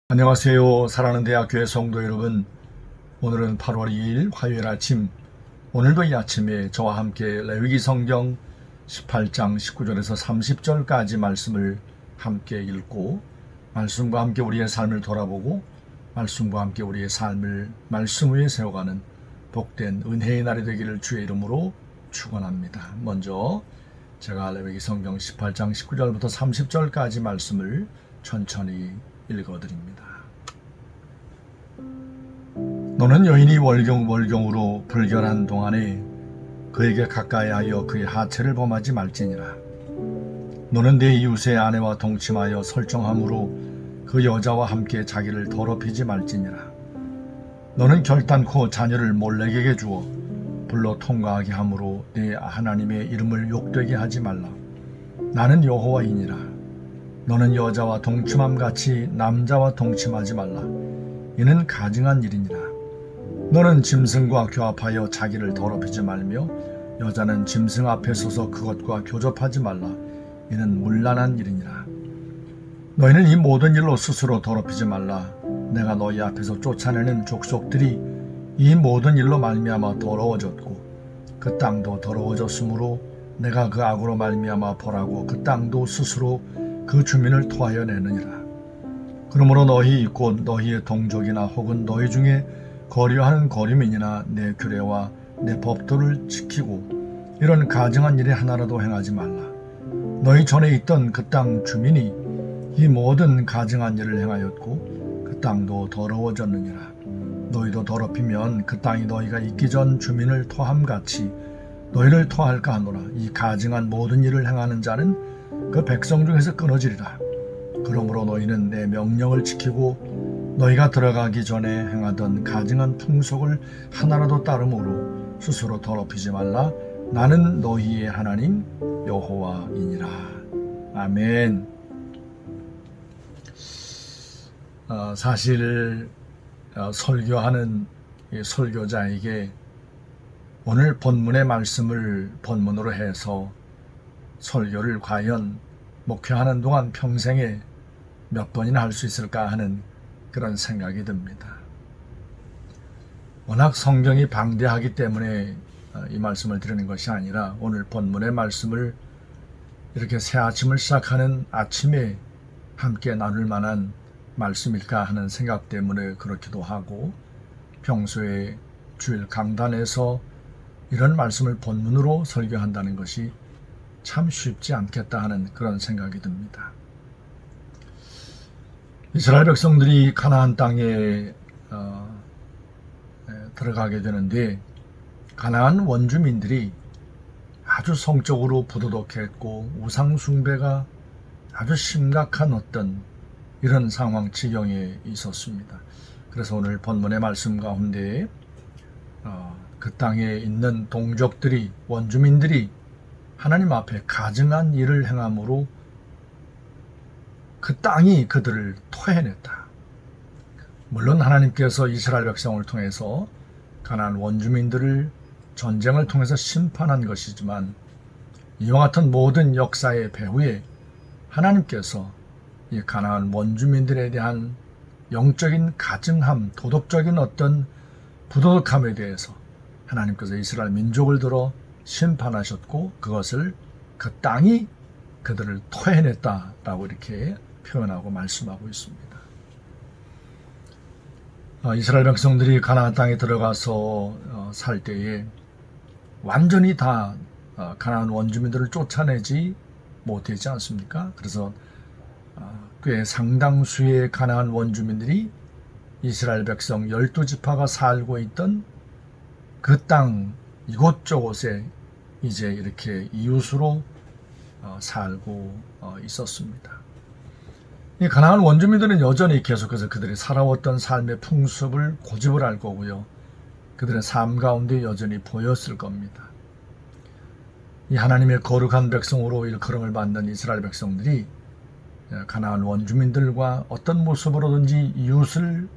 안녕하세요. 사랑하는 대학교의 성도 여러분, 오늘은 8월 2일 화요일 아침, 오늘도 이 아침에 저와 함께 레위기 성경 18장 19절에서 30절까지 말씀을 함께 읽고, 말씀과 함께 우리의 삶을 돌아보고, 말씀과 함께 우리의 삶을 말씀 위에 세워가는 복된 은혜의 날이 되기를 주의 이름으로 축원합니다. 먼저 제가 레위기 성경 18장 19절부터 30절까지 말씀을 천천히 읽어드립니다. 너는 여인이 월경으로 불결한 동안에 그에게 가까이하여 그의 하체를 범하지 말지니라. 너는 내 이웃의 아내와 동침하여 설정함으로 그 여자와 함께 자기를 더럽히지 말지니라. 너는 결단코 자녀를 몰렉에게 주어 불러 통과하게 함으로 내 하나님의 이름을 욕되게 하지 말라. 나는 여호와이니라. 너는 여자와 동침함같이 남자와 동침하지 말라. 이는 가증한 일이니라. 너는 짐승과 교합하여 자기를 더럽히지 말며 여자는 짐승 앞에 서서 그것과 교접하지 말라. 이는 문란한 일이니라. 너희는 이 모든 일로 스스로 더럽히지 말라. 내가 너희 앞에서 쫓아내는 족속들이 이 모든 일로 말미암아 더러워졌고 그 땅도 더러워졌으므로 내가 그 악으로 말미암아 벌하고 그 땅도 스스로 그 주민을 토하여 내느니라. 그러므로 너희 곧 너희의 동족이나 혹은 너희 중에 거류하는 거류민이나 내 규례와 내 법도를 지키고 이런 가증한 일에 하나라도 행하지 말라. 너희 전에 있던 그 땅 주민이 이 모든 가증한 일을 행하였고 그 땅도 더러워졌느니라. 너희도 더럽히면 그 땅이 너희가 있기 전 주민을 토함같이 너희를 토할까 하노라. 이 가증한 모든 일을 행하는 자는 그 백성 중에서 끊어지리라. 그러므로 너희는 내 명령을 지키고 너희가 들어가기 전에 행하던 가증한 풍속을 하나라도 따름으로 스스로 더럽히지 말라. 나는 너희의 하나님 여호와이니라. 아멘. 사실 설교하는 설교자에게 오늘 본문의 말씀을 본문으로 해서 설교를 과연 목회하는 동안 평생에 몇 번이나 할 수 있을까 하는 그런 생각이 듭니다. 워낙 성경이 방대하기 때문에 이 말씀을 드리는 것이 아니라 오늘 본문의 말씀을 이렇게 새 아침을 시작하는 아침에 함께 나눌 만한 말씀일까 하는 생각 때문에 그렇기도 하고, 평소에 주일 강단에서 이런 말씀을 본문으로 설교한다는 것이 참 쉽지 않겠다 하는 그런 생각이 듭니다. 이스라엘 백성들이 가나안 땅에 들어가게 되는데, 가나안 원주민들이 아주 성적으로 부도덕했고 우상 숭배가 아주 심각한 어떤 이런 상황 지경에 있었습니다. 그래서 오늘 본문의 말씀 가운데 그 땅에 있는 동족들이, 원주민들이 하나님 앞에 가증한 일을 행함으로 그 땅이 그들을 토해냈다. 물론 하나님께서 이스라엘 백성을 통해서 가나안 원주민들을 전쟁을 통해서 심판한 것이지만, 이와 같은 모든 역사의 배후에 하나님께서 이 가나안 원주민들에 대한 영적인 가증함, 도덕적인 어떤 부도덕함에 대해서 하나님께서 이스라엘 민족을 들어 심판하셨고, 그것을 그 땅이 그들을 토해냈다라고 이렇게 표현하고 말씀하고 있습니다. 이스라엘 백성들이 가나안 땅에 들어가서 살 때에 완전히 다 가나안 원주민들을 쫓아내지 못하지 않습니까? 그래서 꽤 상당수의 가나안 원주민들이 이스라엘 백성 12지파가 살고 있던 그 땅 이곳저곳에 이제 이렇게 이웃으로 살고 있었습니다. 이 가나안 원주민들은 여전히 계속해서 그들이 살아왔던 삶의 풍습을 고집을 할 거고요. 그들의 삶 가운데 여전히 보였을 겁니다. 이 하나님의 거룩한 백성으로 일컬음을 받는 이스라엘 백성들이 가나안 원주민들과 어떤 모습으로든지 이웃을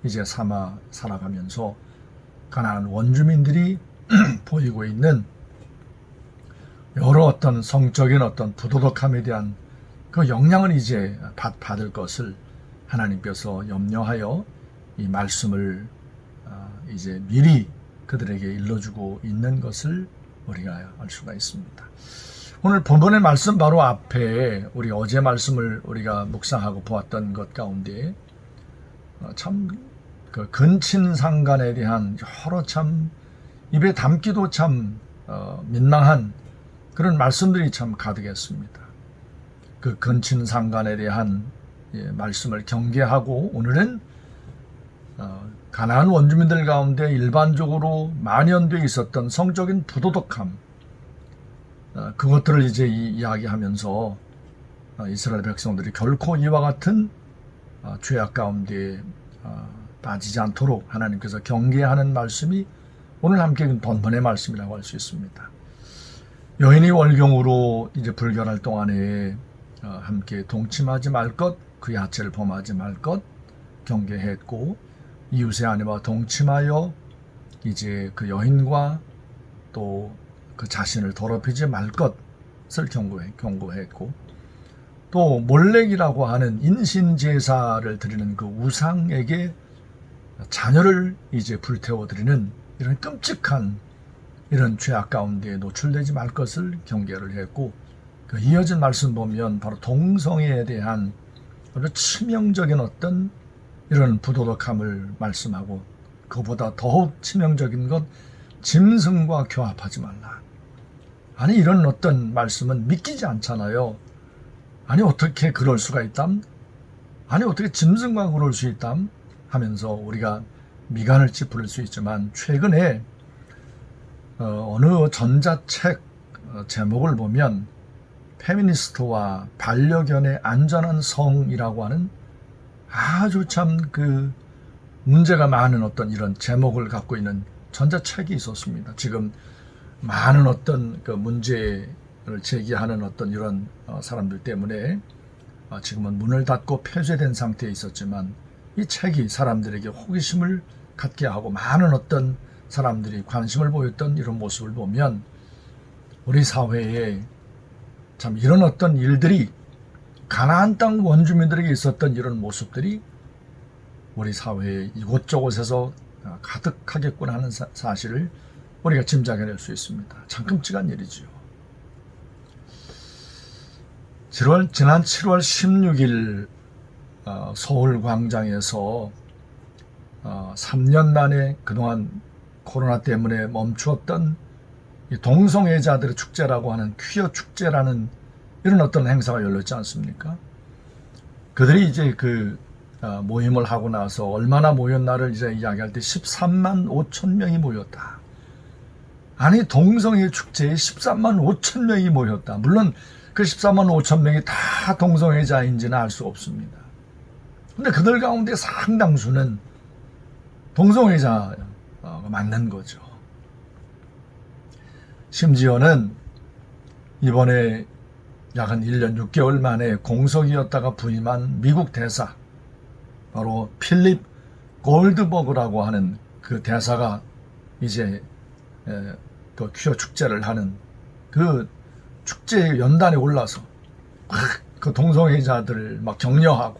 이제 삼아 살아가면서 가나안 원주민들이 보이고 있는 여러 어떤 성적인 어떤 부도덕함에 대한 그 영향을 이제 받을 것을 하나님께서 염려하여 이 말씀을 이제 미리 그들에게 일러주고 있는 것을 우리가 알 수가 있습니다. 오늘 본문의 말씀 바로 앞에 우리 어제 말씀을 우리가 묵상하고 보았던 것 가운데 참 그 근친상간에 대한 여러 참 입에 담기도 참 민망한 그런 말씀들이 참 가득했습니다. 그 근친상간에 대한 말씀을 경계하고 오늘은 가나안 원주민들 가운데 일반적으로 만연되어 있었던 성적인 부도덕함, 그것들을 이제 이야기하면서 이스라엘 백성들이 결코 이와 같은 죄악 가운데 빠지지 않도록 하나님께서 경계하는 말씀이 오늘 함께 본문의 말씀이라고 할 수 있습니다. 여인이 월경으로 이제 불결할 동안에 함께 동침하지 말 것, 그의 하체를 범하지 말 것 경계했고, 이웃의 아내와 동침하여 이제 그 여인과 또 그 자신을 더럽히지 말 것을 경고했고, 또 몰렉이라고 하는 인신제사를 드리는 그 우상에게 자녀를 이제 불태워 드리는 이런 끔찍한 이런 죄악 가운데 노출되지 말 것을 경계를 했고, 그 이어진 말씀 보면 바로 동성애에 대한 아주 치명적인 어떤 이런 부도덕함을 말씀하고, 그보다 더욱 치명적인 것 짐승과 교합하지 말라. 아니 이런 어떤 말씀은 믿기지 않잖아요. 아니 어떻게 그럴 수가 있담? 아니 어떻게 짐승과 그럴 수 있담? 하면서 우리가 미간을 찌푸릴 수 있지만, 최근에 어느 전자책 제목을 보면 페미니스트와 반려견의 안전한 성이라고 하는 아주 참 그 문제가 많은 어떤 이런 제목을 갖고 있는 전자책이 있었습니다. 지금 많은 어떤 그 문제를 제기하는 어떤 이런 사람들 때문에 지금은 문을 닫고 폐쇄된 상태에 있었지만, 이 책이 사람들에게 호기심을 갖게 하고 많은 어떤 사람들이 관심을 보였던 이런 모습을 보면, 우리 사회에 참 이런 어떤 일들이 가나안 땅 원주민들에게 있었던 이런 모습들이 우리 사회에 이곳저곳에서 가득하겠구나 하는 사실을 우리가 짐작해낼 수 있습니다. 참 끔찍한 일이지요. 지난 7월 16일 서울 광장에서 3년 만에 그동안 코로나 때문에 멈추었던 이 동성애자들의 축제라고 하는 퀴어 축제라는 이런 어떤 행사가 열렸지 않습니까? 그들이 이제 그 모임을 하고 나서 얼마나 모였나를 이제 이야기할 때 13만 5천 명이 모였다. 아니 동성애 축제에 13만 5천 명이 모였다. 물론 그 14만 5천 명이 다 동성애자인지는 알 수 없습니다. 근데 그들 가운데 상당수는 동성애자가 맞는 거죠. 심지어는 이번에 약 한 1년 6개월 만에 공석이었다가 부임한 미국 대사, 바로 필립 골드버그라고 하는 그 대사가 이제 그 퀴어 축제를 하는 그 축제 연단에 올라서 막 그 동성애자들을 막 격려하고,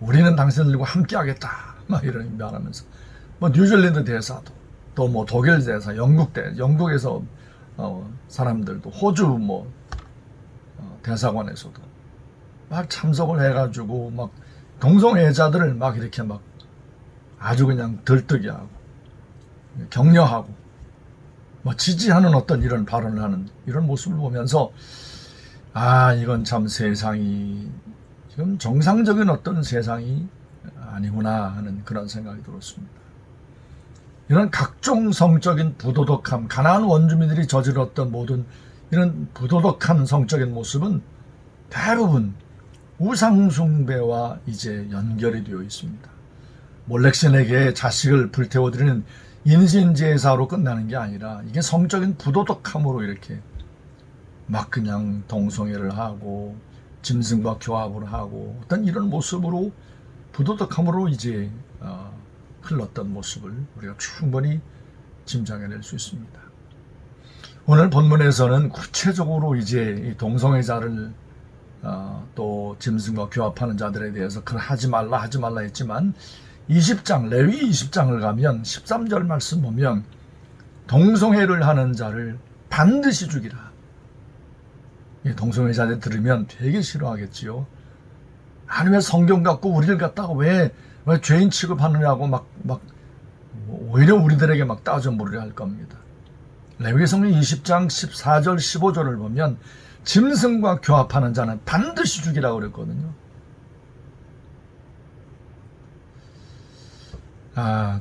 우리는 당신들과 함께 하겠다 막 이런 말하면서, 뭐 뉴질랜드 대사도, 또 뭐 독일 대사, 영국에서 사람들도, 호주 뭐 대사관에서도 막 참석을 해가지고 막 동성애자들을 막 이렇게 막 아주 그냥 들뜨게 하고 격려하고 뭐 지지하는 어떤 이런 발언을 하는 이런 모습을 보면서, 이건 참 세상이 지금 정상적인 어떤 세상이 아니구나 하는 그런 생각이 들었습니다. 이런 각종 성적인 부도덕함, 가나안 원주민들이 저질렀던 모든 이런 부도덕한 성적인 모습은 대부분 우상숭배와 이제 연결이 되어 있습니다. 몰렉신에게 자식을 불태워드리는 인신제사로 끝나는 게 아니라, 이게 성적인 부도덕함으로 이렇게 막 그냥 동성애를 하고 짐승과 교합을 하고 어떤 이런 모습으로 부도덕함으로 이제 흘렀던 모습을 우리가 충분히 짐작해낼 수 있습니다. 오늘 본문에서는 구체적으로 이제 이 동성애자를 또 짐승과 교합하는 자들에 대해서 하지 말라 했지만 20장 레위 20장을 가면 13절 말씀 보면 동성애를 하는 자를 반드시 죽이라. 동성애 자들 들으면 되게 싫어하겠지요. 아니 왜 성경 갖고 우리를 갖다가 왜 죄인 취급하느냐고 막 오히려 우리들에게 막 따져 물으려 할 겁니다. 레위기성 20장 14절 15절을 보면 짐승과 교합하는 자는 반드시 죽이라고 그랬거든요.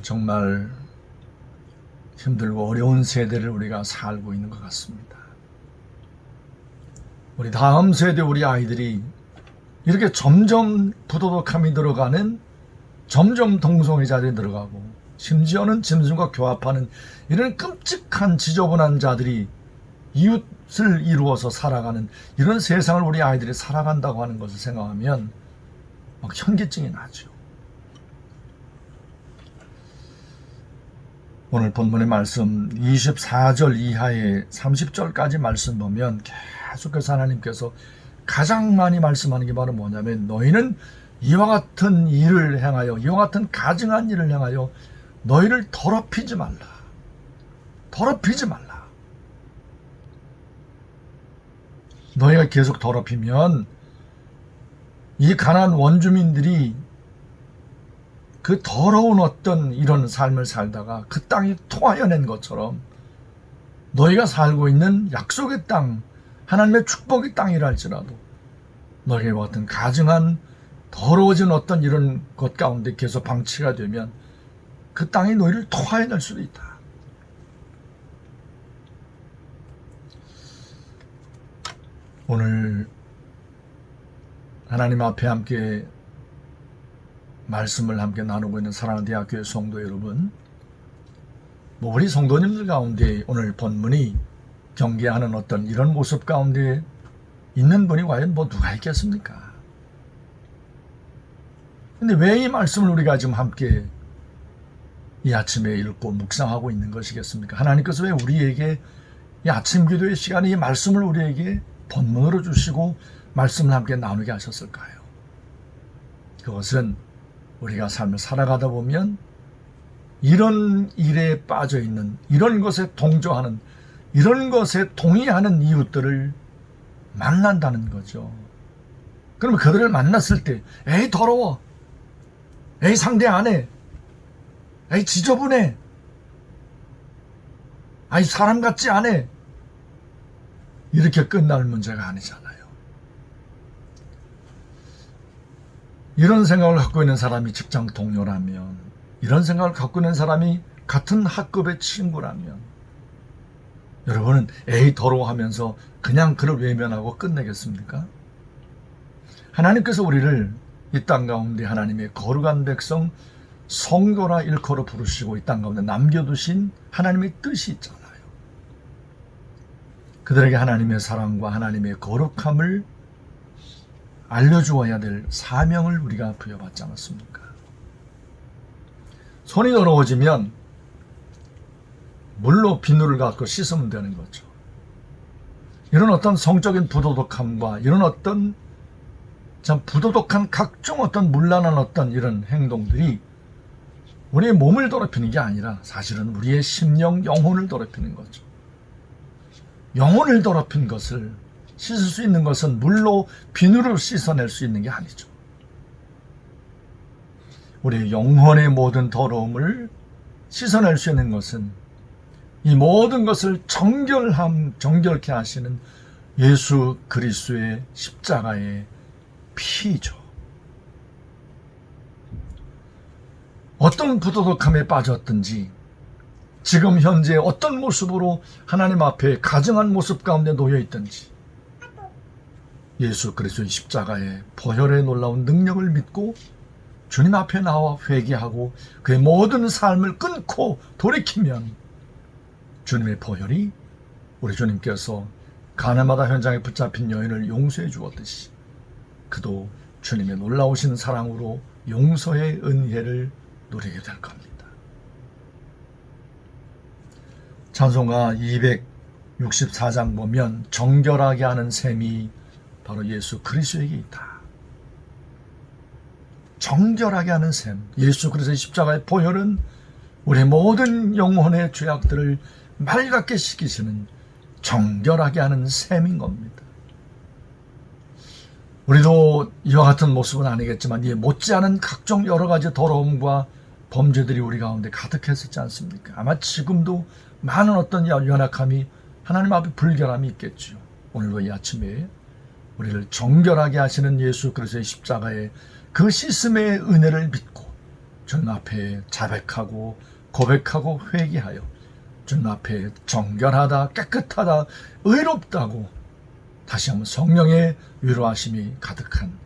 정말 힘들고 어려운 세대를 우리가 살고 있는 것 같습니다. 우리 다음 세대 우리 아이들이 이렇게 점점 부도덕함이 들어가는, 점점 동성애자들이 들어가고 심지어는 짐승과 교합하는 이런 끔찍한 지저분한 자들이 이웃을 이루어서 살아가는 이런 세상을 우리 아이들이 살아간다고 하는 것을 생각하면 막 현기증이 나죠. 오늘 본문의 말씀 24절 이하의 30절까지 말씀 보면 계속해서 하나님께서 가장 많이 말씀하는 게 바로 뭐냐면 너희는 이와 같은 일을 행하여, 이와 같은 가증한 일을 행하여 너희를 더럽히지 말라. 더럽히지 말라. 너희가 계속 더럽히면 이 가나안 원주민들이 그 더러운 어떤 이런 삶을 살다가 그 땅이 토하여낸 것처럼 너희가 살고 있는 약속의 땅, 하나님의 축복의 땅이라 할지라도 너희와 같은 가증한 더러워진 어떤 이런 것 가운데 계속 방치가 되면 그 땅이 너희를 토하여낼 수도 있다. 오늘 하나님 앞에 함께 말씀을 함께 나누고 있는 사랑하는 대학교의 성도 여러분, 우리 성도님들 가운데 오늘 본문이 경계하는 어떤 이런 모습 가운데 있는 분이 과연 누가 있겠습니까? 근데 왜 이 말씀을 우리가 지금 함께 이 아침에 읽고 묵상하고 있는 것이겠습니까? 하나님께서 왜 우리에게 이 아침 기도의 시간에 이 말씀을 우리에게 본문으로 주시고 말씀을 함께 나누게 하셨을까요? 그것은 우리가 삶을 살아가다 보면 이런 일에 빠져 있는, 이런 것에 동조하는, 이런 것에 동의하는 이웃들을 만난다는 거죠. 그러면 그들을 만났을 때 에이 더러워, 에이 상대 안 해, 에이 지저분해, 아이 사람 같지 않아, 이렇게 끝날 문제가 아니잖아요. 이런 생각을 갖고 있는 사람이 직장 동료라면, 이런 생각을 갖고 있는 사람이 같은 학급의 친구라면 여러분은 에이 더러워하면서 그냥 그를 외면하고 끝내겠습니까? 하나님께서 우리를 이 땅 가운데 하나님의 거룩한 백성 성도라 일컬어 부르시고 이 땅 가운데 남겨두신 하나님의 뜻이 있잖아요. 그들에게 하나님의 사랑과 하나님의 거룩함을 알려주어야 될 사명을 우리가 부여받지 않았습니까? 손이 더러워지면 물로 비누를 갖고 씻으면 되는 거죠. 이런 어떤 성적인 부도덕함과 이런 어떤 참 부도덕한 각종 어떤 문란한 어떤 이런 행동들이 우리의 몸을 더럽히는 게 아니라 사실은 우리의 심령, 영혼을 더럽히는 거죠. 영혼을 더럽힌 것을 씻을 수 있는 것은 물로 비누로 씻어낼 수 있는 게 아니죠. 우리의 영혼의 모든 더러움을 씻어낼 수 있는 것은 이 모든 것을 정결케 하시는 예수 그리스도의 십자가의 피죠. 어떤 부도덕함에 빠졌든지 지금 현재 어떤 모습으로 하나님 앞에 가증한 모습 가운데 놓여 있든지 예수 그리스도의 십자가의 보혈의 놀라운 능력을 믿고 주님 앞에 나와 회개하고 그의 모든 삶을 끊고 돌이키면 주님의 보혈이 우리 주님께서 가나마다 현장에 붙잡힌 여인을 용서해 주었듯이 그도 주님의 놀라우신 사랑으로 용서의 은혜를 누리게 될 겁니다. 찬송가 264장 보면 정결하게 하는 셈이 바로 예수 그리스도에게 있다. 정결하게 하는 셈, 예수 그리스도의 십자가의 보혈은 우리 모든 영혼의 죄악들을 맑게 씻기시는 정결하게 하는 셈인 겁니다. 우리도 이와 같은 모습은 아니겠지만 이에 못지않은 각종 여러 가지 더러움과 범죄들이 우리 가운데 가득했었지 않습니까? 아마 지금도 많은 어떤 연약함이 하나님 앞에 불결함이 있겠죠. 오늘도 이 아침에 우리를 정결하게 하시는 예수 그리스도의 십자가의 그 씻음의 은혜를 믿고 주님 앞에 자백하고 고백하고 회개하여 주님 앞에 정결하다, 깨끗하다, 의롭다고 다시 한번 성령의 위로하심이 가득한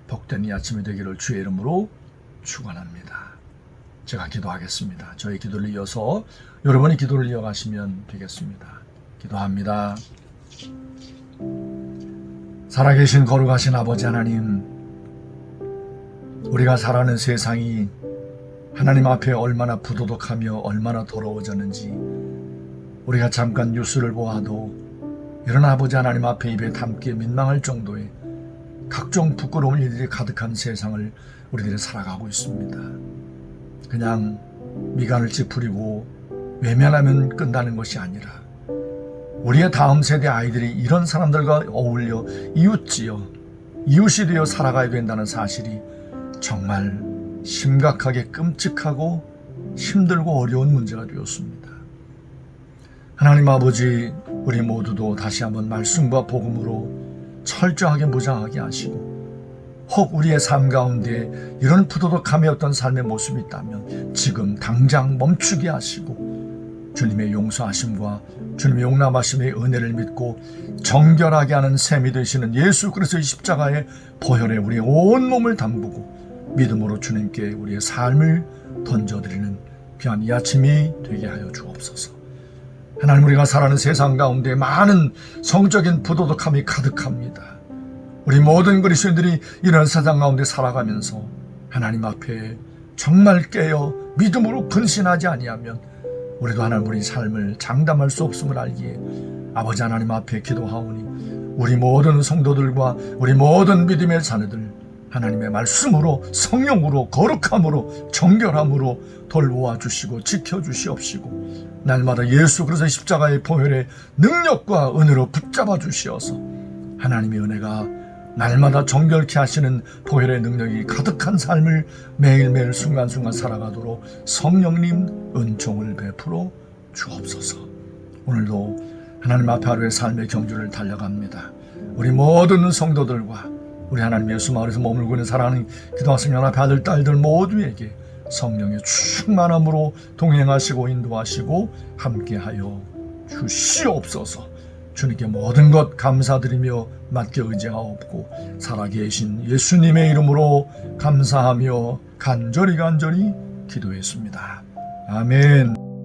복된 이 아침이 되기를 주의 이름으로 축원합니다. 제가 기도하겠습니다. 저희 기도를 이어서 여러분이 기도를 이어가시면 되겠습니다. 기도합니다. 살아계신 거룩하신 아버지 하나님, 우리가 살아가는 세상이 하나님 앞에 얼마나 부도덕하며 얼마나 더러워졌는지 우리가 잠깐 뉴스를 보아도 이런 아버지 하나님 앞에 입에 담기에 민망할 정도의 각종 부끄러운 일들이 가득한 세상을 우리들이 살아가고 있습니다. 그냥 미간을 찌푸리고 외면하면 끝나는 것이 아니라 우리의 다음 세대 아이들이 이런 사람들과 어울려 이웃이 되어 살아가야 된다는 사실이 정말 심각하게 끔찍하고 힘들고 어려운 문제가 되었습니다. 하나님 아버지, 우리 모두도 다시 한번 말씀과 복음으로 철저하게 무장하게 하시고 혹 우리의 삶 가운데 이런 부도덕함의 어떤 삶의 모습이 있다면 지금 당장 멈추게 하시고 주님의 용서하심과 주님의 용납하심의 은혜를 믿고 정결하게 하는 셈이 되시는 예수 그리스도의 십자가의 보혈에 우리의 온 몸을 담그고 믿음으로 주님께 우리의 삶을 던져드리는 귀한 이 아침이 되게 하여 주옵소서. 하나님, 우리가 살아가는 세상 가운데 많은 성적인 부도덕함이 가득합니다. 우리 모든 그리스도인들이 이런 세상 가운데 살아가면서 하나님 앞에 정말 깨어 믿음으로 근신하지 아니하면 우리도 하나님 우리 삶을 장담할 수 없음을 알기에 아버지 하나님 앞에 기도하오니 우리 모든 성도들과 우리 모든 믿음의 자녀들 하나님의 말씀으로 성령으로 거룩함으로 정결함으로 돌보아 주시고 지켜주시옵시고 날마다 예수 그리스도의 십자가의 보혈의 능력과 은혜로 붙잡아 주시어서 하나님의 은혜가 날마다 정결케 하시는 보혈의 능력이 가득한 삶을 매일매일 순간순간 살아가도록 성령님 은총을 베풀어 주옵소서. 오늘도 하나님 앞에 하루의 삶의 경주를 달려갑니다. 우리 모든 성도들과 우리 하나님 예수 마을에서 머물고 있는 사랑하는 기도학생 연합회 아들 딸들 모두에게 성령의 충만함으로 동행하시고 인도하시고 함께하여 주시옵소서. 주님께 모든 것 감사드리며 맡겨 의지하옵고 살아계신 예수님의 이름으로 감사하며 간절히 기도했습니다. 아멘.